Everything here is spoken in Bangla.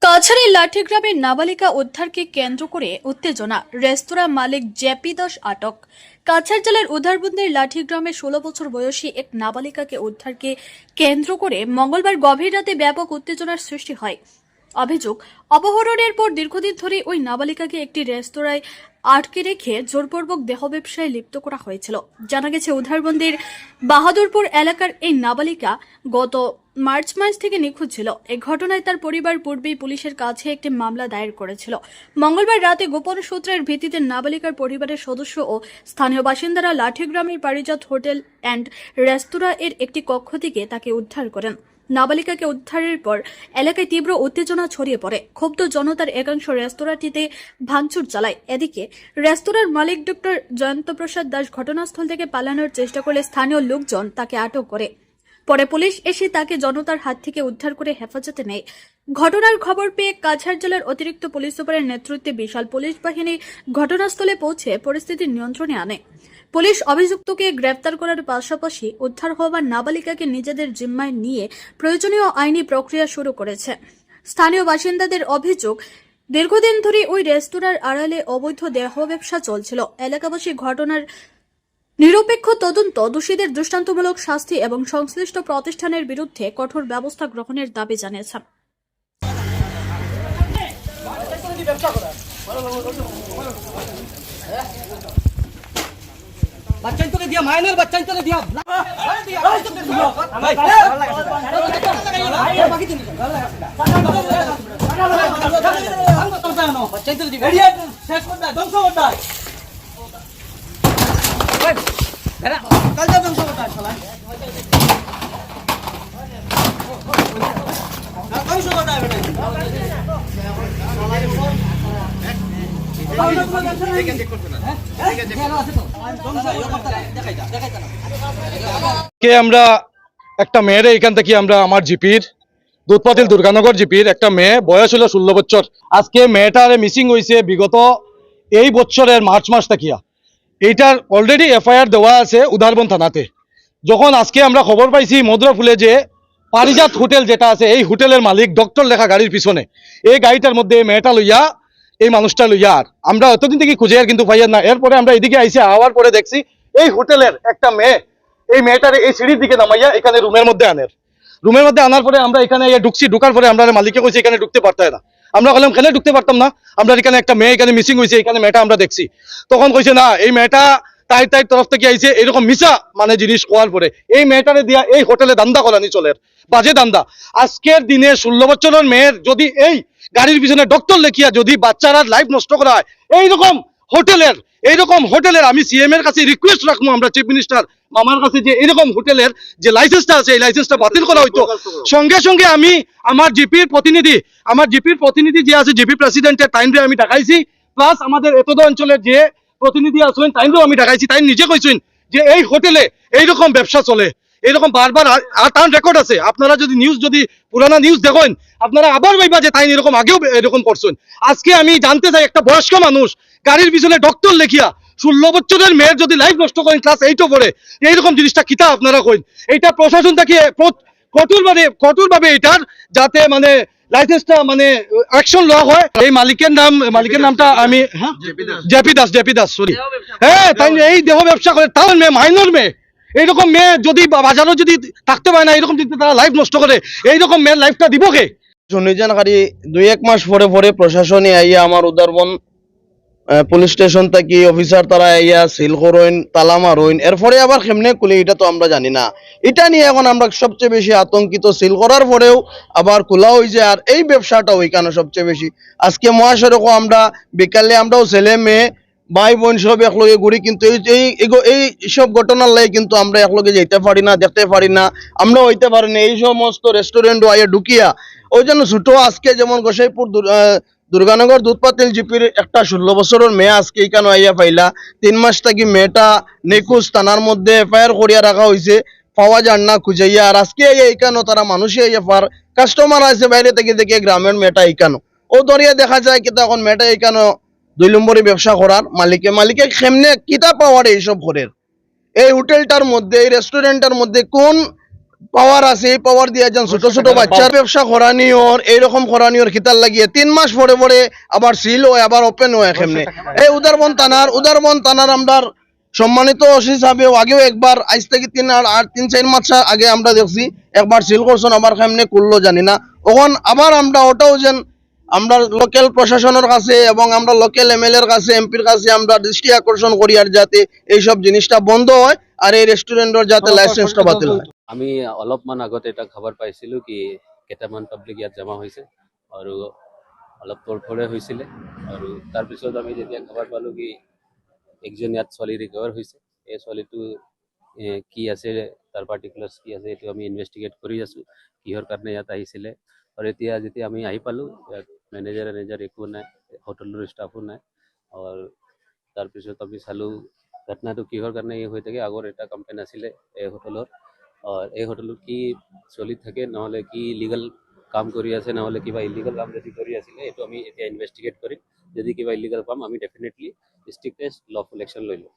কাছাড়ের লাঠিগ্রামের নাবালিকা উদ্ধারকে কেন্দ্র করে উত্তেজনা, রেস্তোরাঁ মালিক জেপি দাস আটক। কাছাড় জেলার উধারবন্দের লাঠিগ্রামে 16 বছর বয়সী এক নাবালিকাকে উদ্ধারকে কেন্দ্র করে মঙ্গলবার গভীর রাতে ব্যাপক উত্তেজনার সৃষ্টি হয়। অভিযোগ, অপহরণের পর দীর্ঘদিন ধরে ওই নাবালিকাকে একটি রেস্তোরাঁয় আটকে রেখে জোরপূর্বক দেহ ব্যবসায় লিপ্ত করা হয়েছিল। জানা গেছে, উধারবন্দের বাহাদুরপুর এলাকার এই নাবালিকা গত মার্চ মাস থেকে নিখোঁজ ছিল। এই ঘটনায় তার পরিবার পূর্বেই পুলিশের কাছে একটি মামলা দায়ের করেছিল। মঙ্গলবার রাতে গোপন সূত্রের ভিত্তিতে নাবালিকার পরিবারের সদস্য ও স্থানীয় বাসিন্দারা লাঠিগ্রামের পারিজাত হোটেল অ্যান্ড রেস্তোরাঁ এর একটি কক্ষ থেকে তাকে উদ্ধার করেন। নাবালিকাকে উদ্ধারের পর এলাকায় তীব্র উত্তেজনা ছড়িয়ে পড়ে। ক্ষুব্ধ জনতার একাংশ রেস্তোরাঁটিতে ভাঙচুর চালায়। এদিকে রেস্তোরাঁর মালিক ডক্টর জয়ন্ত প্রসাদ দাস ঘটনাস্থল থেকে পালানোর চেষ্টা করলে স্থানীয় লোকজন তাকে আটক করে। পরে পুলিশ এসে তাকে জনতার হাত থেকে উদ্ধার করে হেফাজতে নেয়। ঘটনার খবর পেয়ে কাছাড় জেলার অতিরিক্ত পুলিশ সুপারের নেতৃত্বে বিশাল পুলিশ বাহিনী ঘটনাস্থলে পৌঁছে পরিস্থিতি নিয়ন্ত্রণে আনে। পুলিশ অভিযুক্তকে গ্রেফতার করার পাশাপাশি উদ্ধার হওয়া নাবালিকাকে নিজেদের জিম্মায় নিয়ে প্রয়োজনীয় আইনি প্রক্রিয়া শুরু করেছে। স্থানীয় বাসিন্দাদের অভিযোগ, দীর্ঘদিন ধরে ওই রেস্তোরাঁর আড়ালে অবৈধ দেহ ব্যবসা চলছিল। এলাকাবাসী ঘটনার নিরপেক্ষ তদন্ত, দোষীদের দৃষ্টান্তমূলক শাস্তি এবং সংশ্লিষ্ট প্রতিষ্ঠানের বিরুদ্ধে কঠোর ব্যবস্থা গ্রহণের দাবি জানিয়েছেন। बच्चन तो दिया माइनर बच्चन तो दिया बच्चन तो दिया शेष करता है ध्वंस होता है कल जा ध्वंस होता है साला ध्वंस होता है बेटा আমরা একটা মেয়ের এখান থেকে আমরা আমার জিপির দুধপাতিল দুর্গানগর জিপির একটা মেয়ে, বয়স হলো 16 বছর। আজকে মেয়েটার মিসিং হয়েছে বিগত এই বছরের মার্চ মাস থাকিয়া। এইটার অলরেডি এফআইআর দেওয়া আছে উধারবন থানাতে। যখন আজকে আমরা খবর পাইছি মধুরফুলে যে পারিজাত হোটেল যেটা আছে, এই হোটেলের মালিক ডক্টর লেখা গাড়ির পিছনে, এই গাড়িটার মধ্যে মেয়েটা লইয়া, এই মানুষটা লইয়া, আর আমরা অতদিন থেকে খুঁজে আর কিন্তু পাইয়ার না। এরপরে আমরা এদিকে আইসি, আওয়ার পরে দেখছি এই হোটেলের একটা মেয়ে, এই মেয়েটার এই সিঁড়ির দিকে নামাইয়া এখানে রুমের মধ্যে আনার পরে আমরা এখানে ঢুকছি। ঢুকার পরে আমরা মালিককে কইছি এখানে ঢুকতে পারতাম না। আমরা বললাম কেন ঢুকতে পারতাম না, আমরা এখানে একটা মেয়ে এখানে মিসিং হয়েছে, এখানে মেয়েটা আমরা দেখছি। তখন কইছে না, এই মেয়েটা তাই তরফ থেকে আইছে, এরকম মিশা মানে জিনিস কোয়ার পরে এই মেয়েটারে দিয়া এই হোটেলে দান্দা করানি চলের, বাজে দান্দা। আজকের দিনে 16 বছরের মেয়ের যদি এই গাড়ির পিছনে ডক্টর লেখিয়া যদি বাচ্চারা লাইফ নষ্ট করা হয়, এইরকম হোটেলের আমি সিএম এর কাছে রিকোয়েস্ট রাখবো, আমরা চিফ মিনিস্টার মামার কাছে, যে এরকম হোটেলের যে লাইসেন্সটা আছে এই লাইসেন্সটা বাতিল করা হইতো। সঙ্গে সঙ্গে আমি আমার জিপির প্রতিনিধি যে আছে, জিপি প্রেসিডেন্টের টাইমরে আমি দেখাইছি, প্লাস আমাদের এতদ অঞ্চলের যে প্রতিনিধি আছেন টাইমরেও আমি দেখাইছি। তাই নিজে কইছেন যে এই হোটেলে এইরকম ব্যবসা চলে, এরকম বারবার আর রেকর্ড আছে। আপনারা যদি পুরানা নিউজ দেখেন, আপনারা আবার ভাইবা যে তাই এরকম আগেও এরকম করছেন। আজকে আমি জানতে চাই, একটা বয়স্ক মানুষ গাড়ির পিছনে ডক্টর লেখিয়া 16 বছরের মেয়ের যদি লাইফ নষ্ট করেন, ক্লাস 8ও পড়ে, এইরকম জিনিসটা কিতা আপনারা কইন? এইটা প্রশাসন থেকে কঠোরভাবে এটার যাতে মানে লাইসেন্সটা মানে অ্যাকশন লওয়া হয়। এই মালিকের নামটা আমি জেপি দাস সরি, হ্যাঁ, তাই এই দেহ ব্যবসা করে, তাও মেয়ে, মাইনর মেয়ে। এইরকম মেয়ে যদি বাজারও যদি থাকতে পারে না, এরকম যদি তারা লাইফ নষ্ট করে, এইরকম মেয়ের লাইফটা দিব কে? শুনিজানকারী 2-1 মাস পরে প্রশাসনে আইয়া আমার উদারবন পুলিশ স্টেশন থেকে অফিসার তারা আইয়া সিল করইন, তালা মারইন, এরপরে আবার কেমনে খুলে এটা তো আমরা জানি না। এটা নিয়ে এখন আমরা সবচেয়ে বেশি আতঙ্কিত। সিল করার পরেও আবার খোলা হয়েছে, আর এই ব্যবসাটা ওইখানে সবচেয়ে বেশি। আজকে মহাসড়কও আমরা বিকালে আমরাও ছেলে মেয়ে ভাই বোন সব একলগে ঘুরি, কিন্তু এই সব ঘটনার লাগে কিন্তু আমরা একলগে যেতে পারি না, দেখতে পারি না, আমরা হইতে পারি না। এই সমস্ত রেস্টুরেন্ট আইয়া ঢুকিয়া ওই জন্য ছোট, আজকে যেমন গোসাইপুর দুর্গানগর দুধপাতিল জিপির একটা 16 বছরের মেয়ে আজকে এখানে আইয়া পাইলা। 3 মাস থাকি মেয়েটা নিখোঁজ, থানার মধ্যে এফআইআর করিয়া রাখা হয়েছে, পাওয়া যান না খুঁজাইয়া। আর আজকে এইখানো তারা মানুষই আইয়া পার কাস্টমার আছে বাইরে থেকে দেখে গ্রামের মেয়েটা এইখানো ও ধরিয়া দেখা যায় কিন্তু এখন মেয়েটা এইখানো 2 নম্বরই ব্যবসা করার মালিকে কেমনে কিতা পাওয়ার এইসব ঘরের এই হোটেলটার মধ্যে, এই রেস্টুরেন্টের মধ্যে কোন পাওয়ার আছে, এই পাওয়ার দিয়ে একজন ছোট ছোট বাচ্চার ব্যবসা করানিওর এইরকম করানিওর খিতাল লাগিয়ে 3 মাস পরে পরে আবার সিল হয়, আবার ওপেন হয় কেমনে। এই উদারবন থানার আমরা সম্মানিত ওসি সাহেব আগেও একবার আজ থেকে 3-4 মাস আগে আমরা দেখছি একবার সিল করছেন, আবার কেমনে করলো জানি না। তখন আবার আমরা ওটাও যেন আমরা লোকাল প্রশাসনের কাছে এবং আমরা লোকাল এমএলএ এর কাছে, এমপির কাছে আমরা দৃষ্টি আকর্ষণ করি আর যাতে এইসব জিনিসটা বন্ধ হয় আর এই ৰেষ্টুৰেণ্টৰ যাতে লাইসেন্সটা বাতিল হয়। আমি অলপমান আগতে এটা খবৰ পাইছিলোঁ কি কেইটামান পাব্লিক ইয়াত জমা হৈছে আৰু অলপ তৰফৰে হৈছিলে, আৰু তাৰপিছত আমি যেতিয়া খবৰ পালোঁ কি একজন ইয়াত ছোৱালী ৰিকভাৰ হৈছে, এই ছোৱালীটো কি আছে তাৰ পাৰ্টিকুলাৰ্ছ কি আছে এইটো আমি ইনভেষ্টিগেট কৰি আছোঁ, কিহৰ কাৰণে ইয়াত আহিছিলে। আৰু এতিয়া যেতিয়া আমি আহি পালোঁ ইয়াত মেনেজাৰ একো নাই, হোটেলৰ ষ্টাফো নাই। আৰু তাৰপিছত আমি চালোঁ ঘটনাটো কিহৰ কাৰণে হৈ থাকে। আগৰ এটা কমপ্লেইন আছিলে এই হোটেলৰ, এই হোটেলত কি চলি থাকে, নহ'লে কি ইলিগেল কাম কৰি আছে, নহ'লে কিবা ইলিগেল কাম যদি কৰি আছিলে এইটো আমি এতিয়া ইনভেষ্টিগেট কৰিম। যদি কিবা ইলিগেল কাম আমি ডেফিনেটলি ষ্ট্ৰিক্টেষ্ট লফুল একশ্যন লৈ লওঁ।